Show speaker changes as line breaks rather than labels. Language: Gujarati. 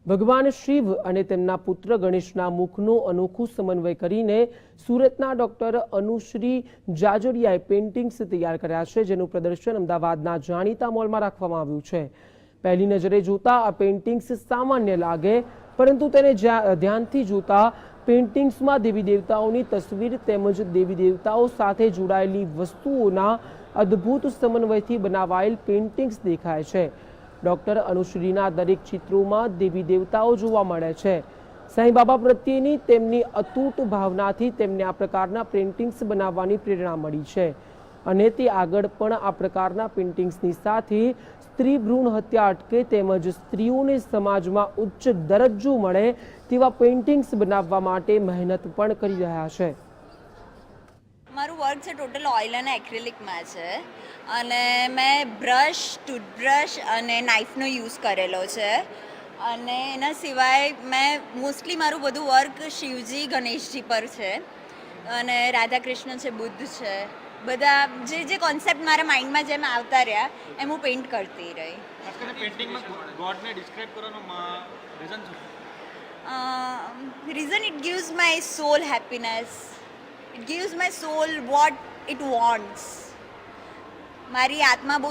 ભગવાન શિવ અને તેમના પુત્ર ગણેશના મુખનો અનોખું સમન્વય કરીને સુરતના ડોક્ટર અનુશ્રી જાજોડિયાએ પેઇન્ટિંગ્સ તૈયાર કર્યા છે, જેનું પ્રદર્શન અમદાવાદના જાણીતા મોલમાં રાખવામાં આવ્યું છે। પહેલી નજરે જોતા આ પેઇન્ટિંગ્સ સામાન્ય લાગે, પરંતુ તેને ધ્યાનથી જોતા પેઇન્ટિંગ્સમાં દેવી દેવતાઓની તસવીર તેમજ દેવી દેવતાઓ સાથે જોડાયેલી વસ્તુઓના અદ્ભુત સમન્વયથી બનાવાયેલ પેઇન્ટિંગ્સ દેખાય છે। ડોક્ટર અનુશ્રીના દરેક ચિત્રોમાં દેવી દેવતાઓ જોવા મળે છે। સાંઈ બાબા પ્રત્યેની તેમની અતૂટ ભાવનાથી તેમને આ પ્રકારના પેઇન્ટિંગ્સ બનાવવાની પ્રેરણા મળી છે અને તે આગળ પણ આ પ્રકારના પેઇન્ટિંગ્સની સાથે સ્ત્રી ભ્રૂણ હત્યા અટકે તેમજ સ્ત્રીઓને સમાજમાં ઉચ્ચ દરજ્જો મળે તેવા પેઇન્ટિંગ્સ બનાવવા માટે મહેનત પણ કરી રહ્યા છે।
મારું વર્ક છે ટોટલ ઓઇલ અને એક્રેલિકમાં છે અને મેં બ્રશ, ટૂથબ્રશ અને નાઇફનો યુઝ કરેલો છે અને એના સિવાય મેં મોસ્ટલી મારું બધું વર્ક શિવજી ગણેશજી પર છે અને રાધા કૃષ્ણ છે, બુદ્ધ છે, બધા જે કોન્સેપ્ટ મારા માઇન્ડમાં જેમ આવતા રહ્યા એમ હું પેઇન્ટ કરતી રહી। Reason it gives my soul happiness, it gives my soul what it wants. મારી આત્મા બહુ